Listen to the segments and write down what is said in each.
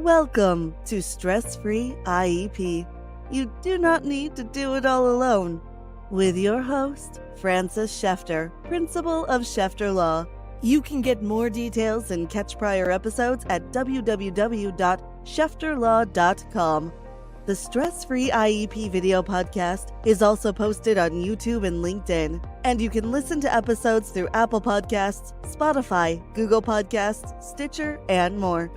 Welcome to Stress-Free IEP. You do not need to do it all alone. With your host, Frances Shefter, Principal of Shefter Law. You can get more details and catch prior episodes at www.shefterlaw.com. The Stress-Free IEP video podcast is also posted on YouTube and LinkedIn, and you can listen to episodes through Apple Podcasts, Spotify, Google Podcasts, Stitcher, and more.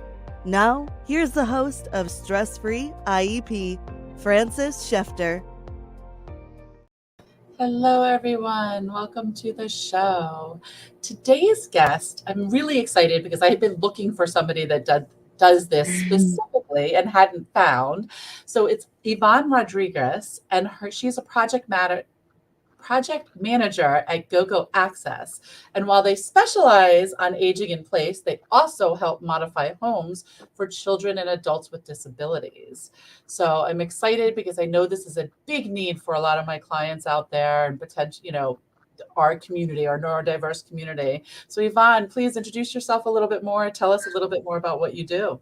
Now, here's the host of Stress-Free IEP, Frances Shefter. Hello, everyone. Welcome to the show. Today's guest, I'm really excited because I have been looking for somebody that does this specifically and hadn't found. So it's Ivonne Rodriguez, and she's a project manager at GoGo Access. And while they specialize on aging in place, they also help modify homes for children and adults with disabilities. So I'm excited because I know this is a big need for a lot of my clients out there and potential, our community, our neurodiverse community. So Ivonne, please introduce yourself a little bit more. Tell us a little bit more about what you do.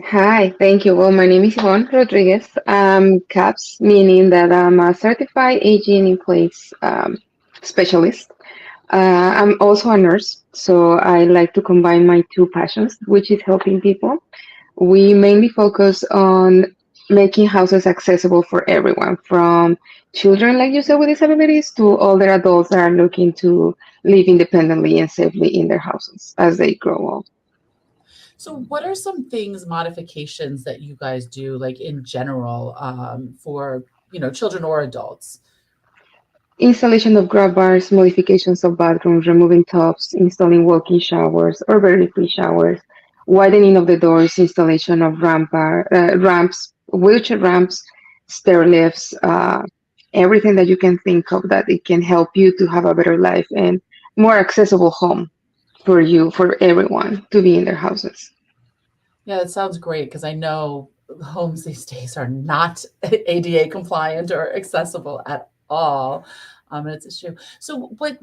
Hi, thank you. Well, my name is Ivonne Rodriguez. I'm CAPS, meaning that I'm a certified aging in place specialist. I'm also a nurse, so I like to combine my two passions, which is helping people. We mainly focus on making houses accessible for everyone, from children, like you said, with disabilities, to older adults that are looking to live independently and safely in their houses as they grow old. So what are some modifications that you guys do, like in general, for, children or adults? Installation of grab bars, modifications of bathrooms, removing tubs, installing walk-in showers or barrier-free showers, widening of the doors, installation of ramps, wheelchair ramps, stair lifts, everything that you can think of that it can help you to have a better life and more accessible home for you, for everyone to be in their houses. Yeah, that sounds great because I know homes these days are not ADA compliant or accessible at all. And it's an issue. So what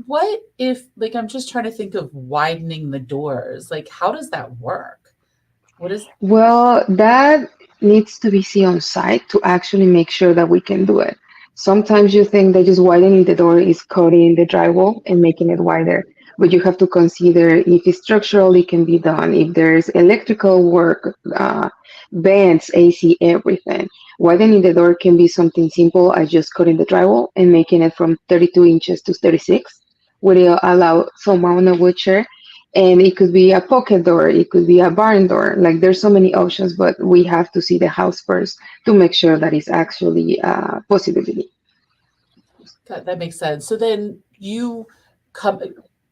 if, I'm just trying to think of widening the doors. How does that work? Well, that needs to be seen on site to actually make sure that we can do it. Sometimes you think that just widening the door is cutting the drywall and making it wider, but you have to consider if it's structurally can be done, if there's electrical work, vents, AC, everything. Widening the door can be something simple as just cutting the drywall and making it from 32 inches to 36, will allow someone on a wheelchair. And it could be a pocket door, it could be a barn door. Like there's so many options, but we have to see the house first to make sure that it's actually a possibility. That makes sense. So then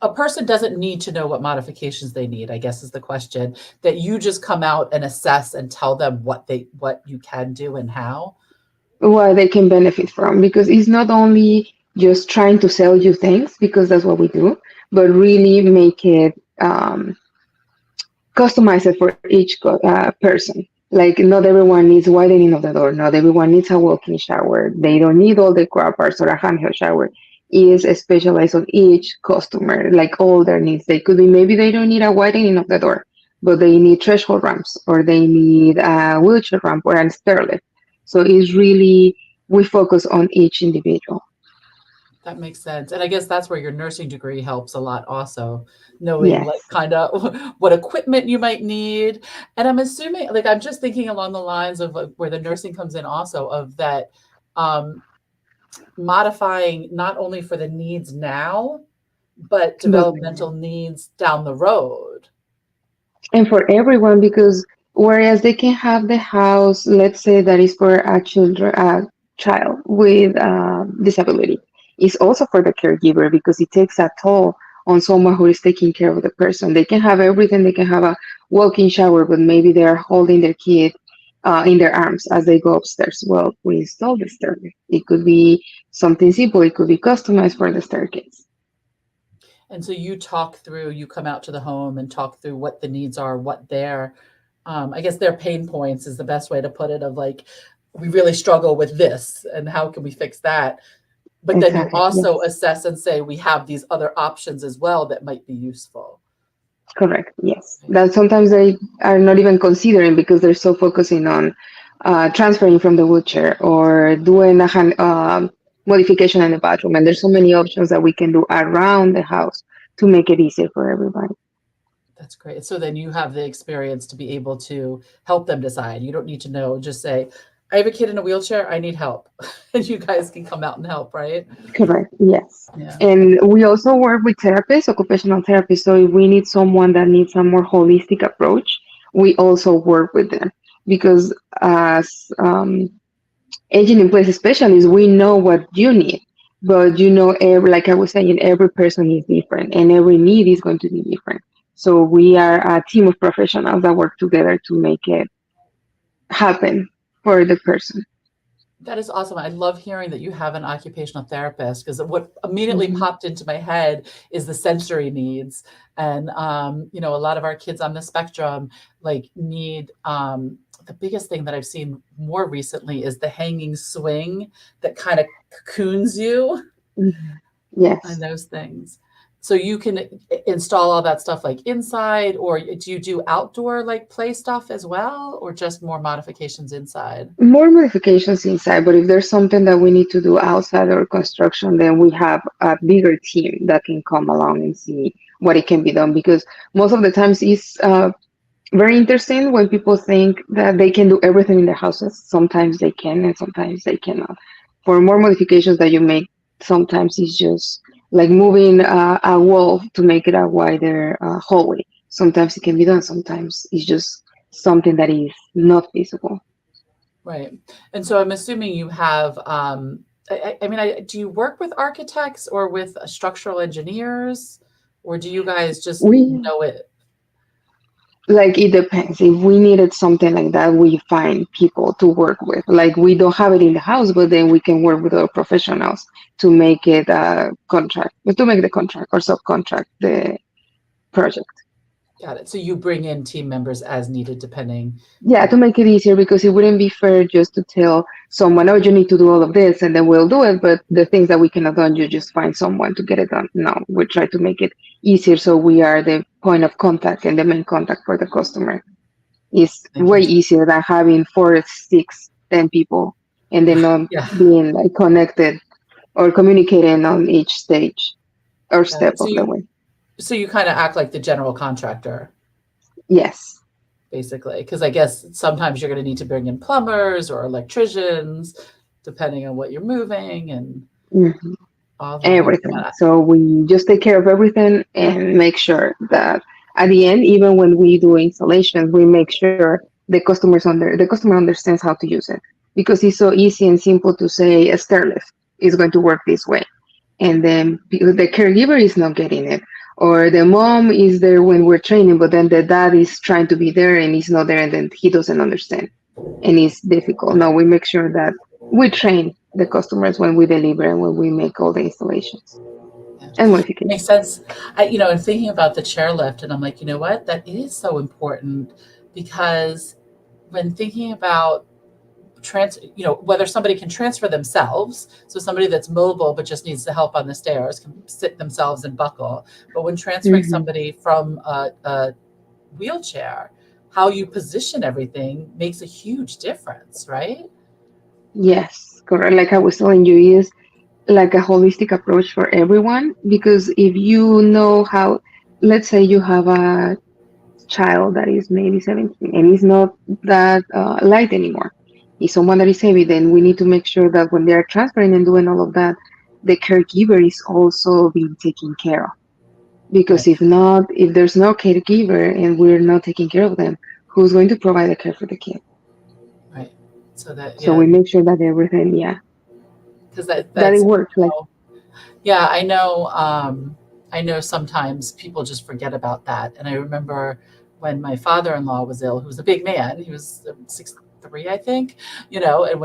a person doesn't need to know what modifications they need, I guess is the question, that you just come out and assess and tell them what you can do and how? What they can benefit from, because it's not only just trying to sell you things, because that's what we do, but really make it customize it for each person. Like not everyone needs widening of the door. Not everyone needs a walk-in shower. They don't need all the grab bars or a handheld shower. It is specialized on each customer, like all their needs. They could be, maybe they don't need a widening of the door, but they need threshold ramps or they need a wheelchair ramp or a stair lift. So it's really, we focus on each individual. That makes sense. And I guess that's where your nursing degree helps a lot also, knowing Yes. kind of what equipment you might need. And I'm assuming, I'm just thinking along the lines of where the nursing comes in also, of that modifying not only for the needs now, but developmental needs down the road. And for everyone, because whereas they can have the house, let's say that is for a child with disability, it's also for the caregiver because it takes a toll on someone who is taking care of the person. They can have everything. They can have a walk-in shower, but maybe they are holding their kid in their arms as they go upstairs. Well, we install the stairway. It could be something simple. It could be customized for the staircase. And so you come out to the home and talk through what the needs are, what I guess their pain points is the best way to put it, of we really struggle with this and how can we fix that? But then you also assess and say, we have these other options as well that might be useful. Correct. Yes. Right. That sometimes they are not even considering because they're so focusing on transferring from the wheelchair or doing a modification in the bathroom. And there's so many options that we can do around the house to make it easier for everybody. That's great. So then you have the experience to be able to help them decide. You don't need to know, just say, I have a kid in a wheelchair, I need help. And you guys can come out and help, right? Correct. Yes. Yeah, that's And we also work with therapists, occupational therapists. So if we need someone that needs a more holistic approach, we also work with them because as aging in place specialists, we know what you need. But every, like I was saying, every person is different and every need is going to be different. So we are a team of professionals that work together to make it happen for the person. that is awesome. I love hearing that you have an occupational therapist because what immediately Mhm. popped into my head is the sensory needs. And a lot of our kids on the spectrum like need the biggest thing that I've seen more recently is the hanging swing that kind of cocoons you. Mhm. And Yes. those things. So you can install all that stuff like inside, or do you do outdoor like play stuff as well, or just more modifications inside? More modifications inside, but if there's something that we need to do outside or construction, then we have a bigger team that can come along and see what it can be done. Because most of the times it's very interesting when people think that they can do everything in their houses. Sometimes they can, and sometimes they cannot. For more modifications that you make, sometimes it's just like moving a wall to make it a wider hallway. Sometimes it can be done. Sometimes it's just something that is not feasible. Right. And so I'm assuming you have, do you work with architects or with structural engineers, or do you guys just We know it? Like it depends. If we needed something like that, we find people to work with. Like we don't have it in the house, but then we can work with our professionals to make it a contract, to make the contract or subcontract the project. Got it. So you bring in team members as needed, depending, Yeah, you to know. make it easier because it wouldn't be fair just to tell someone, oh, you need to do all of this and then we'll do it. But the things that we cannot do, you just find someone to get it done. No, we try to make it easier so we are the point of contact and the main contact for the customer. Is Thank way you. easier than having four, six, 10 people and then not Yeah. being like connected or communicating on each stage or Got step it. of the way. So you kind of act like the general contractor, Yes. basically, because I guess sometimes you're going to need to bring in plumbers or electricians, depending on what you're moving and Mhm. all the things. Everything. So we just take care of everything and make sure that at the end, even when we do installations, we make sure the customer understands how to use it because it's so easy and simple to say a stair lift is going to work this way. And then the caregiver is not getting it. Or the mom is there when we're training, but then the dad is trying to be there and he's not there and then he doesn't understand. And it's difficult. No, we make sure that we train the customers when we deliver and when we make all the installations Yeah. and It makes modifications. sense. I'm thinking about the chairlift, and I'm like, you know what? That is so important because when thinking about whether somebody can transfer themselves, so somebody that's mobile but just needs the help on the stairs can sit themselves and buckle. But when transferring Hmm. somebody from a wheelchair, how you position everything makes a huge difference, right? Yes, correct. Like I was telling you, is like a holistic approach for everyone because if you know how, let's say you have a child that is maybe 17 and is not that light anymore. Is someone that is heavy, then we need to make sure that when they are transferring and doing all of that, the caregiver is also being taken care of. Because Right, if not, if there's no caregiver and we're not taking care of them, who's going to provide the care for the kid? right. So that, So yeah, we make sure that everything, yeah, because that it that's works. Like, yeah, I know sometimes people just forget about that. And I remember when my father-in-law was ill, who was a big man, he was 6'3", I think, and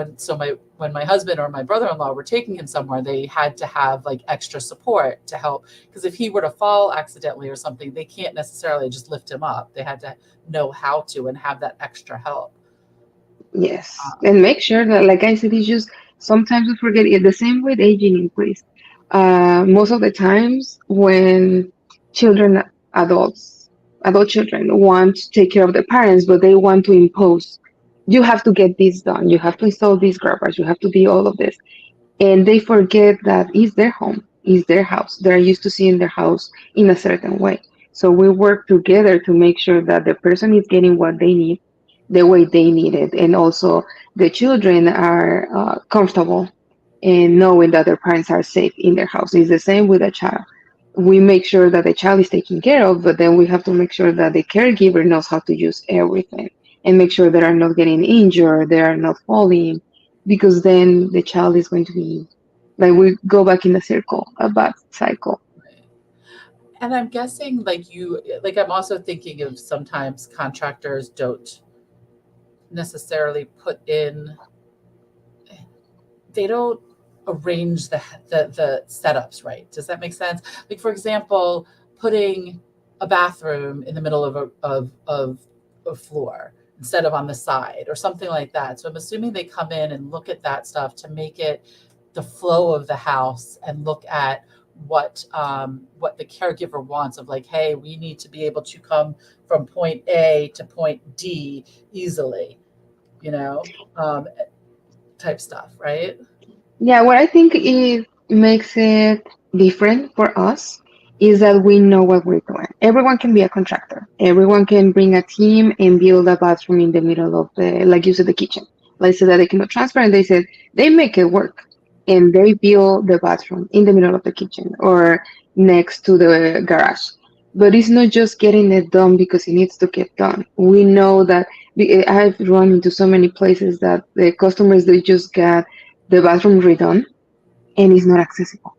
when my husband or my brother-in-law were taking him somewhere, they had to have like extra support to help. Because if he were to fall accidentally or something, they can't necessarily just lift him up. They had to know how to and have that extra help. yes, Um, and make sure that, like I said, it's just sometimes we forget it. The same with aging in place. Most of the times when children, adults adult children want to take care of their parents, but they want to impose, you have to get this done, you have to install these grabbers, you have to do all of this. And they forget that it's their home, it's their house. They're used to seeing their house in a certain way. So we work together to make sure that the person is getting what they need the way they need it. And also the children are comfortable and knowing that their parents are safe in their house. It's the same with a child. We make sure that the child is taken care of, but then we have to make sure that the caregiver knows how to use everything and make sure they are not getting injured, they are not falling, because then the child is going to be like we go back in the circle, a bad cycle. Right. And I'm guessing like I'm also thinking of sometimes contractors don't necessarily put in, they don't arrange the setups right. Does that make sense? Like for example, putting a bathroom in the middle of a floor instead of on the side or something like that. So I'm assuming they come in and look at that stuff to make it the flow of the house and look at what the caregiver wants of like, hey, we need to be able to come from point A to point D easily, you know, type stuff, right? Yeah, what I think it makes it different for us is that we know what we're doing. Everyone can be a contractor. Everyone can bring a team and build a bathroom in the middle of the, like you said, the kitchen. Like so that they cannot transfer, and they said they make it work, and they build the bathroom in the middle of the kitchen or next to the garage. But it's not just getting it done because it needs to get done. We know that I've run into so many places that the customers they just got the bathroom redone and it's not accessible.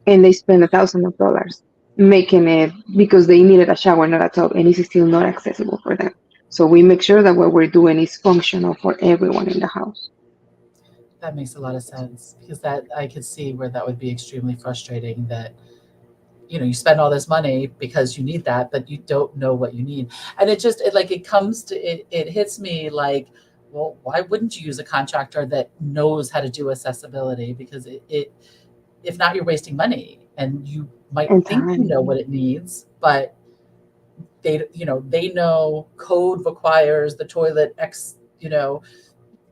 And they spend $1,000 making it because they needed a shower, not a tub, and it's still not accessible for them. So we make sure that what we're doing is functional for everyone in the house. That makes a lot of sense because that I could see where that would be extremely frustrating that you spend all this money because you need that, but you don't know what you need. And it comes to it hits me like, well, why wouldn't you use a contractor that knows how to do accessibility? Because it if not, you're wasting money and you might And think you time. know what it needs, but they know code requires the toilet X,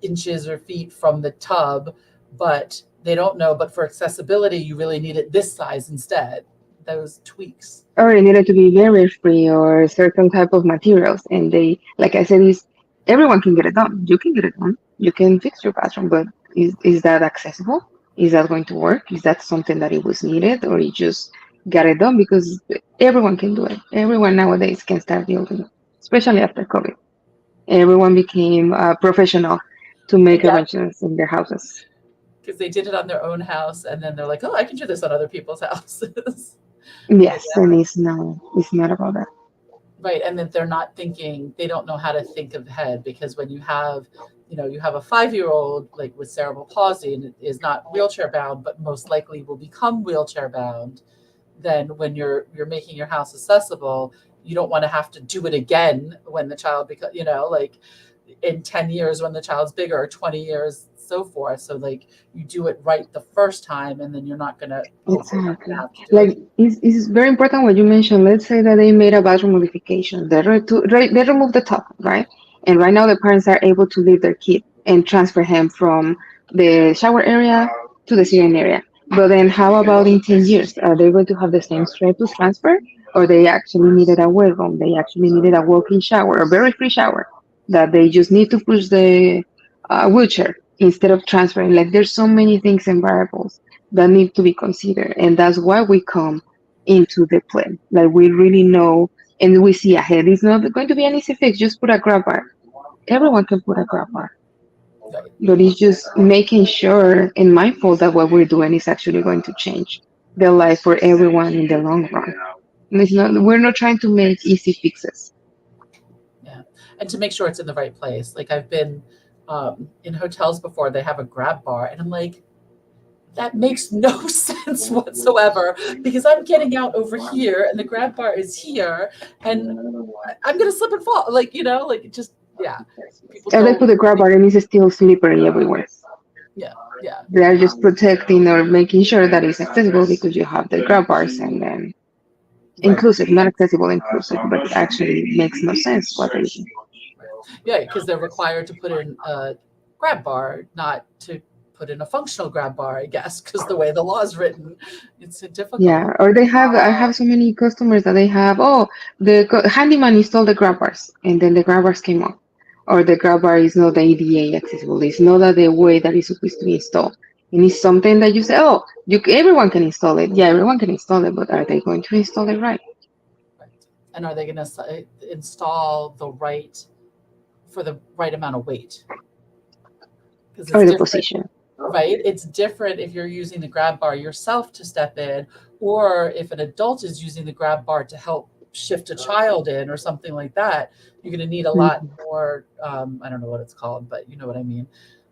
inches or feet from the tub, but they don't know, but for accessibility, you really need it this size instead. Those tweaks. Or it needed to be very free or certain type of materials. And they, like I said, is everyone can get it done. You can get it done. You can fix your bathroom, but is that accessible? Is that going to work? Is that something that it was needed, or you just got it done because everyone can do it? Everyone nowadays can start building, especially after COVID. Everyone became professional to make Yeah, arrangements in their houses. because they did it on their own house, and then they're like, "Oh, I can do this on other people's houses." But Yes, yeah, and it's not about that. right. And then they're not thinking, they don't know how to think ahead because when you have a 5-year-old like with cerebral palsy and is not wheelchair bound, but most likely will become wheelchair bound. Then when you're making your house accessible, you don't want to have to do it again when the child becomes, like in 10 years when the child's bigger, or 20 years, so forth. So like you do it right the first time, and then you're not gonna hopefully not gonna Exactly. have to do Like it. it's very important what you mentioned. Let's say that they made a bathroom modification. They removed the top, right? And right now the parents are able to leave their kid and transfer him from the shower area to the sitting area. But then how about in 10 years? Are they going to have the same status transfer? Or they actually needed a wet room? They actually needed a walk-in shower, a very free shower that they just need to push the wheelchair instead of transferring. Like there's so many things and variables that need to be considered. And that's why we come into the plan. Like we really know and we see ahead. It's not going to be an easy fix. Just put a grab bar. Everyone can put a grab bar. Right. But it's just making sure and mindful that what we're doing is actually going to change the life for everyone in the long run. And we're not trying to make easy fixes. Yeah. And to make sure it's in the right place. Like I've been in hotels before, they have a grab bar, and I'm like, that makes no sense whatsoever because I'm getting out over here and the grab bar is here, and I'm gonna slip and fall. Like, like it just, yeah. People And they don't put a grab think, bar and it's still slippery everywhere. yeah, yeah. They are just protecting or making sure that it's accessible because you have the grab bars and then Right. inclusive, not accessible, inclusive, but it actually makes no sense what they do. Right. Yeah, because they're required to put in a grab bar, not to put in a functional grab bar, I guess, because the way the law is written, it's Yeah, difficult. or I have so many customers that they have, oh, handyman installed the grab bars, and then the grab bars came off. Or the grab bar is not ADA accessible. It's not that the way that it's supposed to be installed. And it's something that you say, oh, everyone can install it. Yeah, everyone can install it, but are they going to install it right? Right. And are they going to install for the right amount of weight? Because it's Or the different, position. right? It's different if you're using the grab bar yourself to step in, or if an adult is using the grab bar to help shift a child in or something like that. You're going to need a lot Mhm. more. I don't know what it's called, but you know what I mean.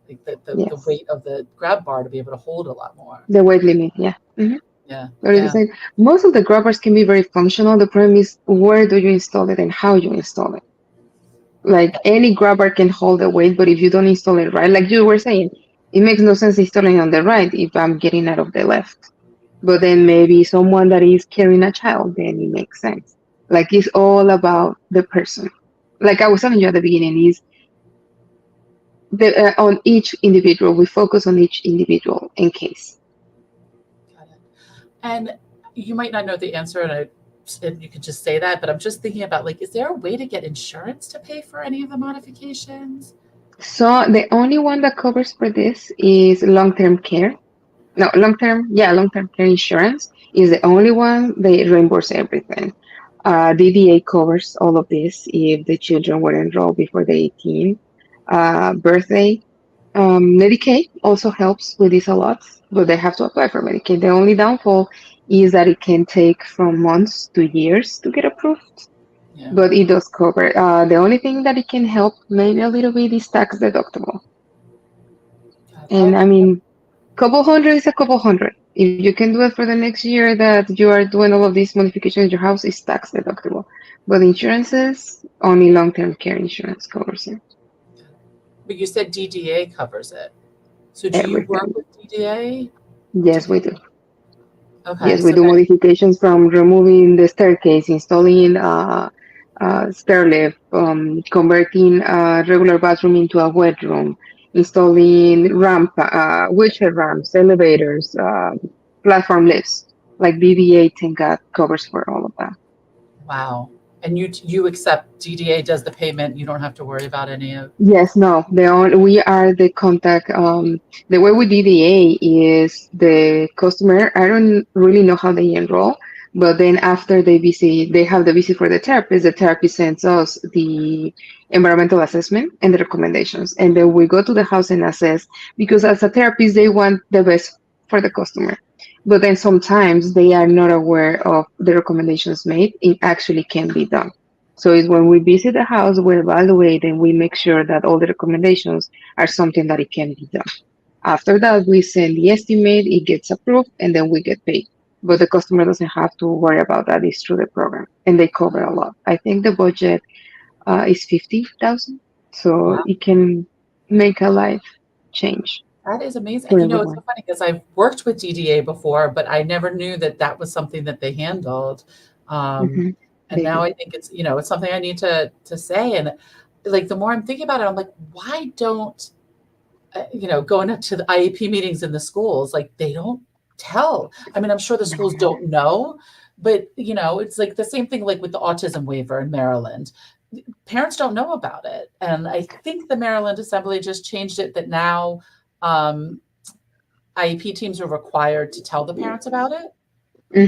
Like the Yes, weight of the grab bar to be able to hold a lot more. the weight limit. Yeah. Yeah, Or you yeah, say most of the grabbers can be very functional. The problem is where do you install it and how you install it. Like any grabber can hold the weight, but if you don't install it right, like you were saying, it makes no sense installing on the right if I'm getting out of the left. But then maybe someone that is carrying a child, then it makes sense. Like it's all about the person. Like I was telling you at the beginning, is on each individual. We focus on each individual in case. got it. And you might not know the answer, and you could just say that, but I'm just thinking about like, is there a way to get insurance to pay for any of the modifications? So the only one that covers for this is long-term care. No, long-term care insurance is the only one. They reimburse everything. DDA covers all of this if the children were enrolled before the 18 birthday. Medicaid also helps with this a lot, but they have to apply for Medicaid. The only downfall is that it can take from months to years to get approved, Yeah. but it does cover. The only thing that it can help maybe a little bit is tax deductible. God, And I mean, couple hundred is a couple hundred. If you can do it for the next year that you are doing all of these modifications in your house, it's tax deductible. But insurances, only long-term care insurance covers it. but you said DDA covers it. So do you work Everything. with DDA to Yes, we pay? do. Okay, Yes, we so do then, modifications from removing the staircase, installing stair lift, converting a regular bathroom into a wet room, installing wheelchair ramps, elevators, platform lifts. Like BBA, thank God, covers for all of that. wow. And you accept DDA does the payment. You don't have to worry about any of. Yes, no, we are the contact. The way with DDA is the customer. I don't really know how they enroll, but then after they visit, they have the visit for the therapist. The therapist sends us the environmental assessment and the recommendations, and then we go to the house and assess because as a therapist, they want the best for the customer. But then sometimes they are not aware of the recommendations made. It actually can be done. So it's when we visit the house, we evaluate and we make sure that all the recommendations are something that it can be done. After that, we send the estimate, it gets approved, and then we get paid. But the customer doesn't have to worry about that. It's through the program, and they cover a lot. I think the budget is 50,000, so Wow, it can make a life change that is amazing. for And it's so everyone. funny because I've worked with DDA before, but I never knew that that was something that they handled. Um, Hmm. and They now do. I think it's something I need to say. And like the more I'm thinking about it, I'm like, why don't going up to the IEP meetings in the schools, like they don't tell. I mean, I'm sure the schools don't know, but it's like the same thing like with the autism waiver in Maryland. Parents don't know about it. And I think the Maryland Assembly just changed it that now um, IEP teams are required to tell the parents about it.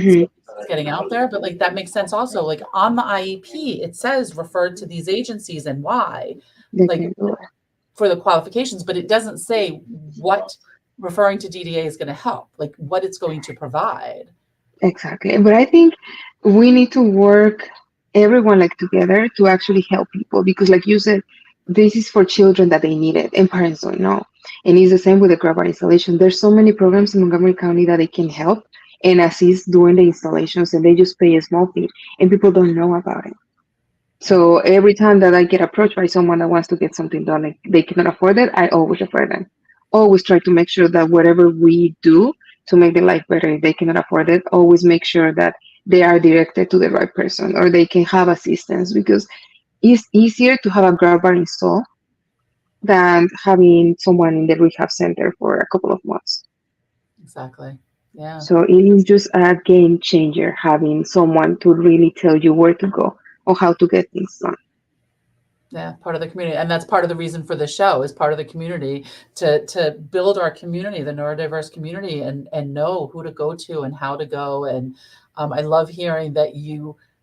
So Hmm. it's getting out there, but like that makes sense also. Like on the IEP, it says referred to these agencies and why. They Like can do it. for the qualifications, but it doesn't say what referring to DDA is going to help, like what it's going to provide. Exactly. But I think we need to work everyone like together to actually help people because like you said, this is for children that they need it and parents don't know. And it's the same with the grab installation. There's so many programs in Montgomery County that they can help and assist during the installations and they just pay a small fee and people don't know about it. So every time that I get approached by someone that wants to get something done, like they cannot afford it, I always refer them. Always try to make sure that whatever we do to make their life better, if they cannot afford it, always make sure that they are directed to the right person or they can have assistance because it's easier to have a grab bar installed than having someone in the rehab center for a couple of months. Exactly. Yeah. So it is just a game changer having someone to really tell you where to go or how to get things done. Yeah, part of the community, and that's part of the reason for the show is part of the community to build our community, the neurodiverse community, and know who to go to and how to go. And I love hearing that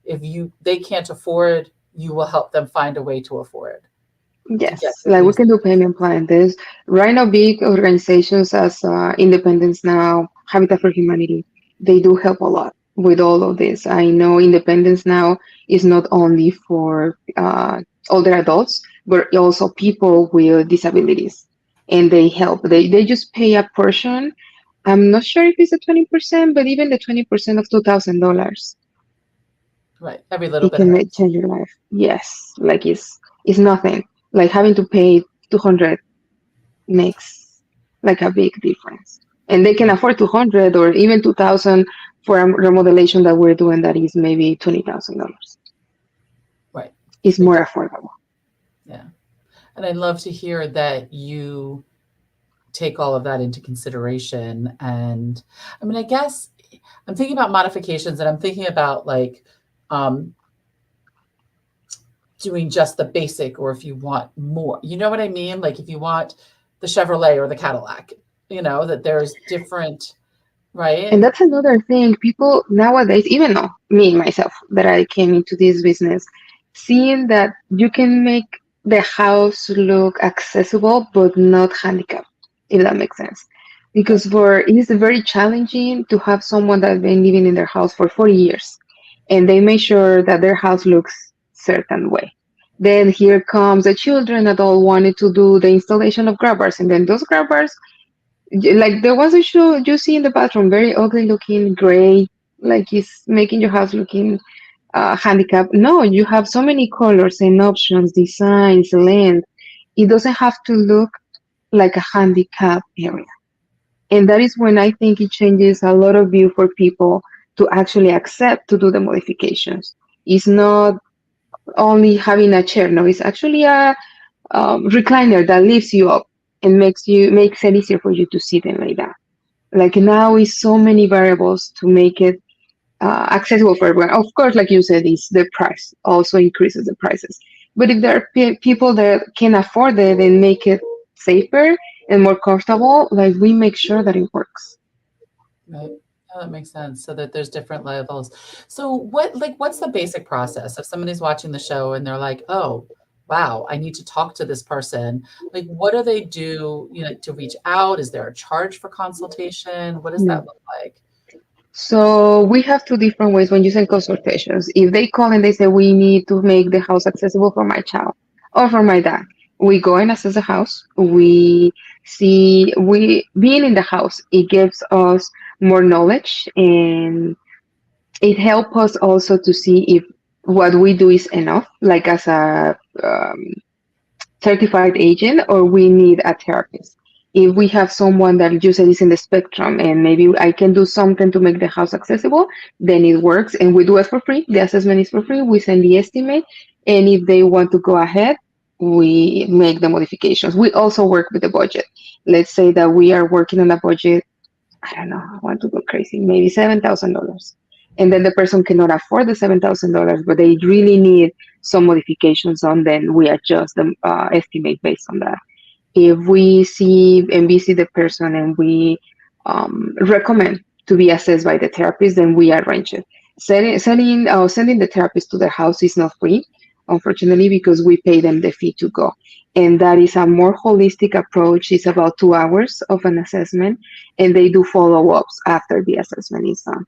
if they can't afford, you will help them find a way to afford to get Yes, to like we these. can do payment plan. There's right now big organizations as Independence Now, Habitat for Humanity. They do help a lot with all of this. I know Independence Now is not only for older adults, but also people with disabilities, and they help. They just pay a portion. I'm not sure if it's a 20%, but even the 20% of $2,000, Right, every little it bit can make helps. change your life. Yes, like it's nothing. Like having to pay 200 makes like a big difference. And they can Right, afford 200 or even 2000 for a remodelation that we're doing that is maybe $20,000. right. It's Big more difference. affordable. Yeah, and I'd love to hear that you take all of that into consideration. And I mean, I guess I'm thinking about modifications, and I'm thinking about like um, doing just the basic, or if you want more, you know what I mean? Like if you want the Chevrolet or the Cadillac, that there's different, right? And that's another thing. People nowadays, even though me myself, that I came into this business, seeing that you can make the house look accessible but not handicapped, if that makes sense. Right. Because for it is very challenging to have someone that's been living in their house for 40 years and they make sure that their house looks certain way. Then here comes the children that all wanted to do the installation of grabbers, and then those grabbers like the ones you see in the bathroom, very ugly looking, gray, like it's making your house looking handicapped. No, you have so many colors and options, designs, length. It doesn't have to look like a handicap area. And that is when I think it changes a lot of view for people to actually accept to do the modifications. It's not only having a chair, no, it's actually a recliner that lifts you up and makes it easier for you to sit and lay down. Like now is so many variables to make it accessible for everyone. Of course, like you said, is the price also increases the prices. But if there are people that can afford it and make it safer and more comfortable, like we make sure that it works. Right. Oh, that makes sense. So that there's different levels. So what's the basic process if somebody's watching the show and they're like, oh, wow, I need to talk to this person. Like, what do they do, to reach out? Is there a charge for consultation? What does that No. look like? So we have two different ways when you send consultations. If they call and they say we need to make the house accessible for my child or for my dad, we go and assess the house. We see we being in the house, it gives us more knowledge and it helps us also to see if what we do is enough, like as a certified agent, or we need a therapist. If we have someone that you said is in the spectrum and maybe I can do something to make the house accessible, then it works and we do it for free. The assessment is for free. We send the estimate. And if they want to go ahead, we make the modifications. We also work with the budget. Let's say that we are working on a budget, I don't know, I want to go crazy, maybe $7,000. And then the person cannot afford the $7,000, but they really need some modifications on, then we adjust the estimate based on that. If we see and visit the person and we recommend to be assessed by the therapist, then we arrange it. Sending the therapist to their house is not free, unfortunately, because we pay them the fee to go. And that is a more holistic approach. It's about 2 hours of an assessment, and they do follow-ups after the assessment is done.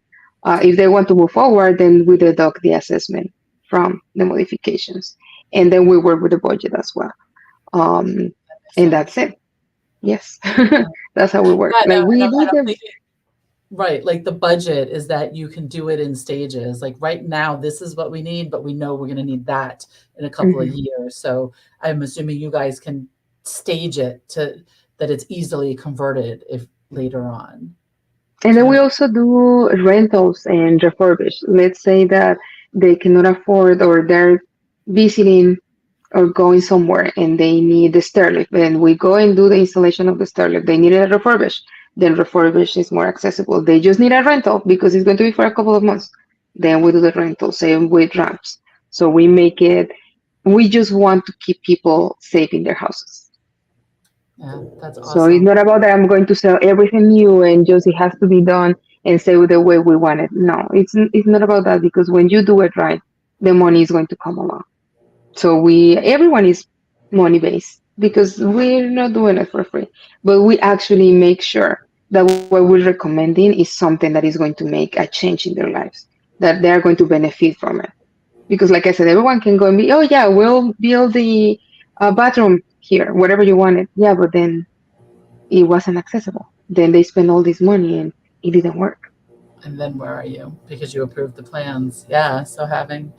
If they want to move forward, then we deduct the assessment from the modifications, and then we work with the budget as well. Um, Makes and that's sense. it. Yes, that's how we work. Yeah, no, Like and we do I'm the thinking, right, like the budget is that you can do it in stages. Like right now, this is what we need, but we know we're going to need that in a couple of mhm. years. So I'm assuming you guys can stage it to that it's easily converted if later on. And then Yeah. we also do rentals and refurbish. Let's say that they cannot afford or they're visiting or going somewhere and they need the stair lift. And we go and do the installation of the stair lift. They need a refurbish. Then refurbish is more accessible. They just need a rental because it's going to be for a couple of months. Then we do the rental, same with ramps. So we make it, we just want to keep people safe in their houses. Yeah, that's So it's awesome. not about that I'm going to sell everything new and just it has to be done and say the way we want it. No, it's not about that because when you do it right, the money is going to come along. So everyone is money based because we're not doing it for free, but we actually make sure that what we're recommending is something that is going to make a change in their lives, that they're going to benefit from it. Because, like I said, everyone can go and be, oh yeah, we'll build the bathroom here, whatever you wanted. Yeah, but then it wasn't accessible. Then they spent all this money and it didn't work. And then where are you? Because you approved the plans. Yeah. So having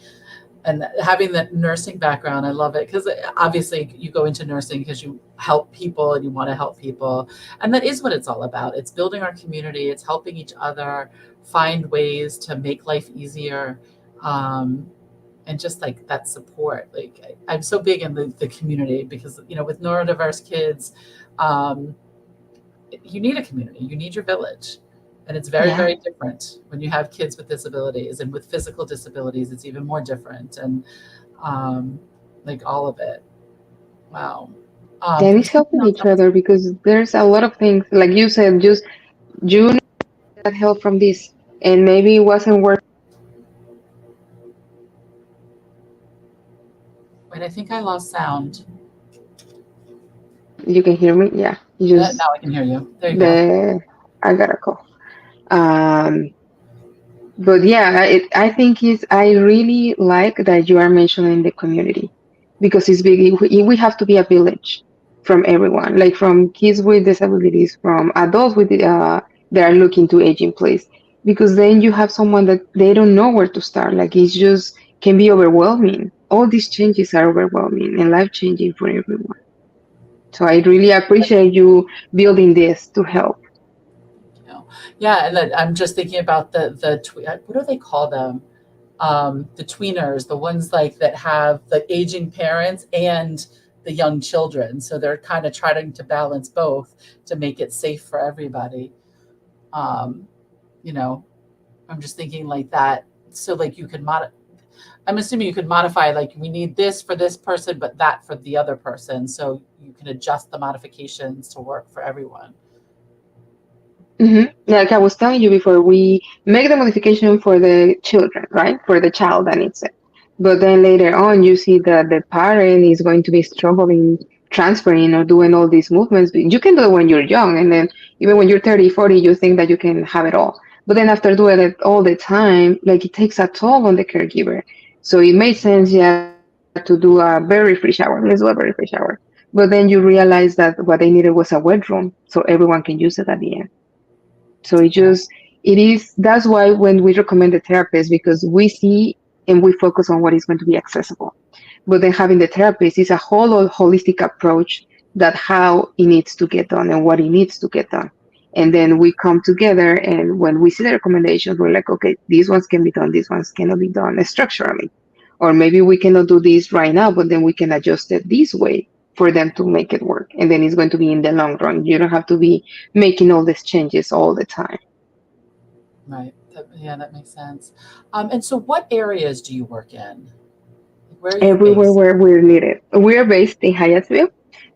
that nursing background, I love it because obviously you go into nursing because you help people and you want to help people. And that is what it's all about. It's building our community, it's helping each other find ways to make life easier. Um, and just like that support. Like I'm so big in the community because, with neurodiverse kids, um, you need a community, you need your village. And it's very, Yeah. very different when you have kids with disabilities, and with physical disabilities, it's even more different. And um, like all of it. Wow. And From it's helping something else each other because there's a lot of things, like you said, just you got help from this, and maybe it wasn't worth. wait, I think I lost sound. You can hear me, yeah. You Now just I can hear you. There you go. the I got a call. Um, but yeah, I think I really like that you are mentioning the community because it's big. We have to be a village from everyone, like from kids with disabilities, from adults that are looking to age in place. Because then you have someone that they don't know where to start. Like it's just can be overwhelming. All these changes are overwhelming and life changing for everyone. So I really appreciate you building this to help. Yeah, and then I'm just thinking about what do they call them? The tweeners, the ones like that have the aging parents and the young children. So they're kind of trying to balance both to make it safe for everybody. Um, you know, I'm just thinking like that. So like I'm assuming you could modify, like we need this for this person, but that for the other person. So you can adjust the modifications to work for everyone. Like I was telling you before, we make the modification for the children, right? For the child that needs it. But then later on, you see that the parent is going to be struggling transferring or doing all these movements. You can do it when you're young, and then even when you're 30, 40, you think that you can have it all. But then after doing it all the time, like it takes a toll on the caregiver. So it made sense, yeah, to do a very free shower. Let's do a very free shower. But then you realize that what they needed was a wet room, so everyone can use it at the end. So Yeah. it is, that's why when we recommend the therapist, because we see and we focus on what is going to be accessible. But then having the therapist is a whole holistic approach that how it needs to get done and what it needs to get done. And then we come together and when we see the recommendations, we're like, okay, these ones can be done, these ones cannot be done structurally. Or maybe we cannot do this right now, but then we can adjust it this way for them to make it work. And then it's going to be in the long run. You don't have to be making all these changes all the time. Right. Yeah, that makes sense. And so what areas do you work in? Where are you Everywhere based? where we're needed. We're based in Hyattsville,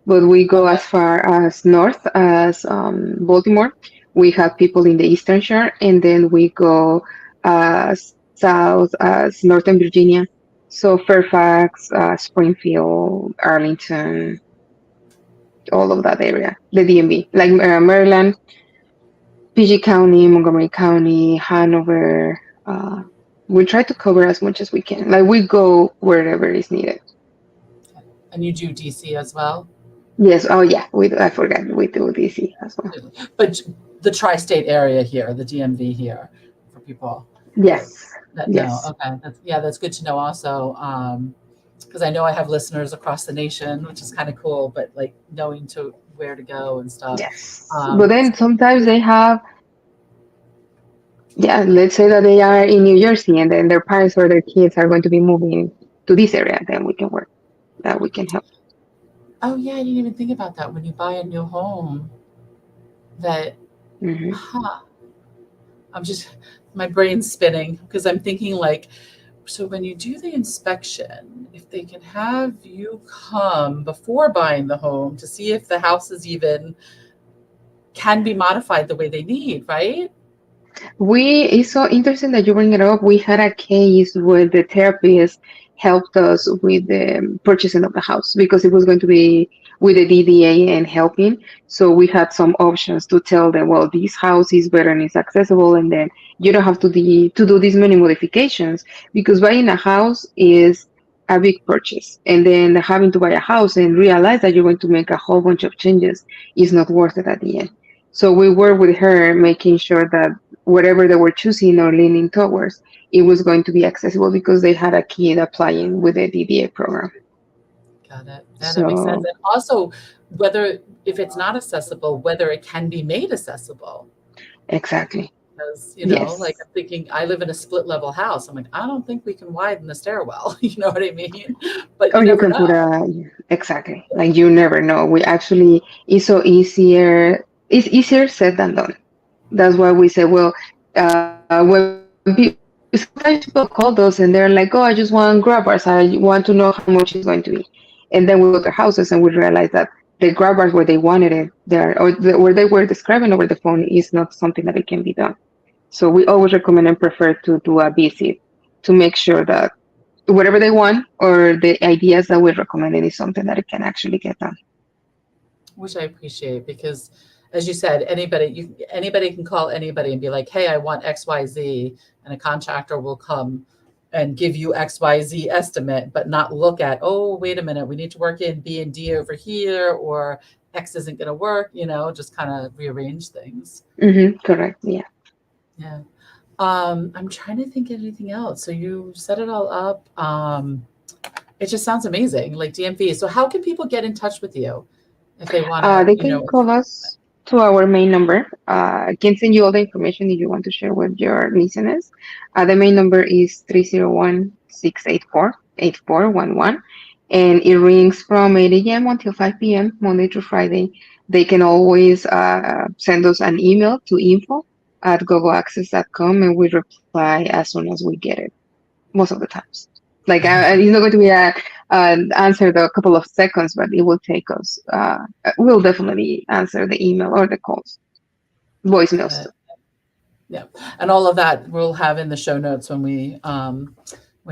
but we go Okay. as far as north as Baltimore. We have people in the Eastern Shore, and then we go south as Northern Virginia. So Fairfax, Springfield, Arlington, all of that area, the DMV, like Maryland, PG County, Montgomery County, Hanover. We try to cover as much as we can. Like we go wherever is needed. And you do DC as well? Yes. Oh, yeah. We do. I forgot. We do DC as well. But the tri-state area here, the DMV here, for people that Yes. know. Yes. Okay, that's good to know also. Because I know I have listeners across the nation, which is kind of cool. But like knowing to where to go and stuff. Yes. But then sometimes they have Yeah, let's say that they are in New Jersey and then their parents or their kids are going to be moving to this area, then we can work, that we can help. Oh yeah, I didn't even think about that. When you buy a new home, that, Hmm. huh? I'm just, my brain's spinning because I'm thinking like, so when you do the inspection, if they can have you come before buying the home to see if the house is even can be modified the way they need, right? It's so interesting that you bring it up. We had a case where the therapist helped us with the purchasing of the house because it was going to be with the DDA and helping. So we had some options to tell them, well, this house is better and it's accessible, and then you don't have to do these many modifications because buying a house is a big purchase, and then having to buy a house and realize that you're going to make a whole bunch of changes is not worth it at the end. So we were with her making sure that whatever they were choosing or leaning towards, it was going to be accessible because they had a kid applying with the DDA program. Got it. Yeah, that makes sense. So And also, whether if it's not accessible, whether it can be made accessible. exactly. Because, like Yes. I'm thinking, I live in a split level house. I'm like, I don't think we can widen the stairwell. You know what I mean? But Or you you never can put know. exactly. Like you never know. We actually it's so easier. It's easier said than done. That's why we say, well, sometimes people call us and they're like, oh, I just want grab bars. I want to know how much it's going to be. And then we go to their houses and we realize that the grab bars where they wanted it there or where they were describing over the phone is not something that it can be done. So we always recommend and prefer to do a visit to make sure that whatever they want or the ideas that we recommended is something that it can actually get done. Which I appreciate because, as you said, anybody can call anybody and be like, "Hey, I want XYZ," and a contractor will come and give you XYZ estimate, but not look at, oh, wait a minute, we need to work in B and D over here, or X isn't going to work. Just kind of rearrange things. Correct. Yeah. Yeah. I'm trying to think of anything else. So you set it all up. It just sounds amazing, like DMV. So how can people get in touch with you if they want to, They can call us to our main number. I can send you all the information if you want to share with your listeners. The main number is 301-684-8411, and it rings from 8 a.m. until 5 p.m., Monday to Friday. They can always send us an email to info@gogoaccess.com, and we reply as soon as we get it, most of the times. Like it's not going to be an answer in a couple of seconds, but it will take us. We'll definitely answer the email or the calls, got voicemails too. it. Yeah. And all of that we'll have in the show notes when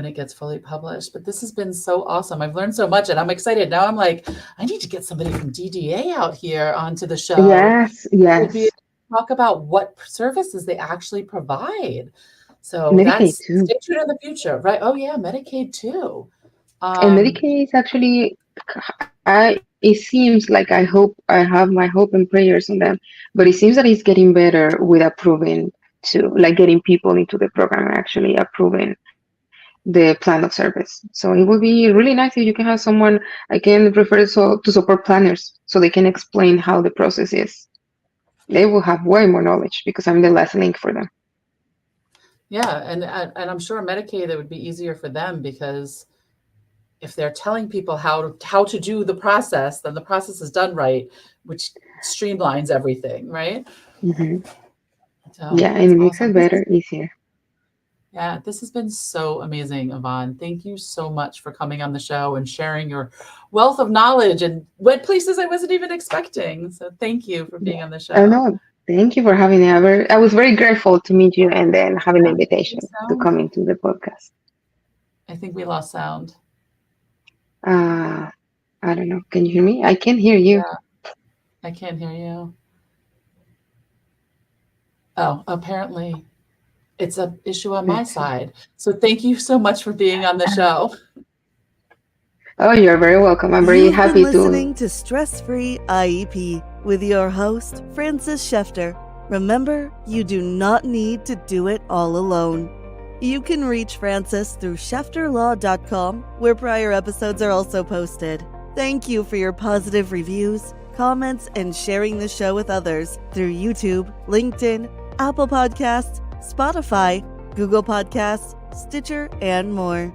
it gets fully published. But this has been so awesome. I've learned so much and I'm excited. Now I'm like, I need to get somebody from DDA out here onto the show Yes, to be able yes. to talk about what services they actually provide. So Medicaid that's too. stay tuned in the future, right? Oh yeah, Medicaid too. And Um, Medicaid is actually, it seems like I have my hope and prayers on them, but it seems that it's getting better with approving to like getting people into the program and actually approving the plan of service. So it would be really nice if you can have someone I can refer to support planners so they can explain how the process is. They will have way more knowledge because I'm the last link for them. yeah, and I'm sure Medicaid it would be easier for them because if they're telling people how to do the process, then the process is done right, which streamlines everything, right? Hmm. So Yeah, and that's it makes awesome. it better, easier. This has been so amazing, Yvonne. Thank you so much for coming on the show and sharing your wealth of knowledge and went places I wasn't even expecting. So thank you for being Yeah. on the I show. know. Thank you for having me. I was very grateful to meet you and then having the Your invitation to sound. come into the podcast. I think we lost sound. Uh, I don't know. Can you hear me? I can hear you. Yeah, I can't hear you. Oh, apparently it's an issue on my Let's see. side. So thank you so much for being on the show. Oh, you're very welcome. I'm very You've been happy to. listening to Stress-Free IEP with your host, Francis Shefter. Remember, you do not need to do it all alone. You can reach Francis through shefterlaw.com, where prior episodes are also posted. Thank you for your positive reviews, comments, and sharing the show with others through YouTube, LinkedIn, Apple Podcasts, Spotify, Google Podcasts, Stitcher, and more.